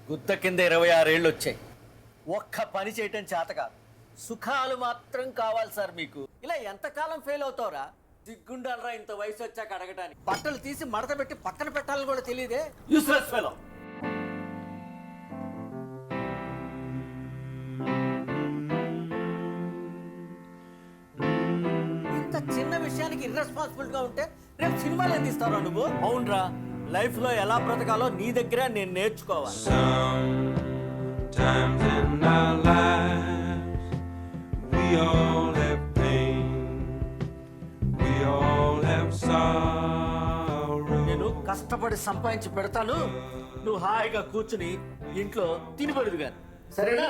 గుత్త కింద 26 ఏళ్ళు వచ్చాయి. ఒక్క పని చేయటం చేత కాదు, సుఖాలు మాత్రం కావాలి సార్ మీకు. ఇలా ఎంతకాలం ఫెయిల్ అవుతావురా? దిగ్గుండాలరా ఇంత వయసు వచ్చాక అడగటానికి. బట్టలు తీసి మడత పెట్టి పక్కన పెట్టాలని కూడా తెలియదే. Useless fellow. ఇంత చిన్న విషయానికి ఇర్రెస్పాన్సిబుల్ గా ఉంటే రేపు సినిమాలు ఏం తీస్తారా నువ్వు? అవునరా, లైఫ్ లో ఎలా బ్రతకాలో నీ దగ్గర నేను నేర్చుకోవాలి. Sometimes in our lives we all have pain, we all have sorrow. నేను కష్టపడి సంపాదించి పెడతాను, నువ్వు హాయిగా కూర్చుని ఇంట్లో తినబడదు గాని, సరేనా?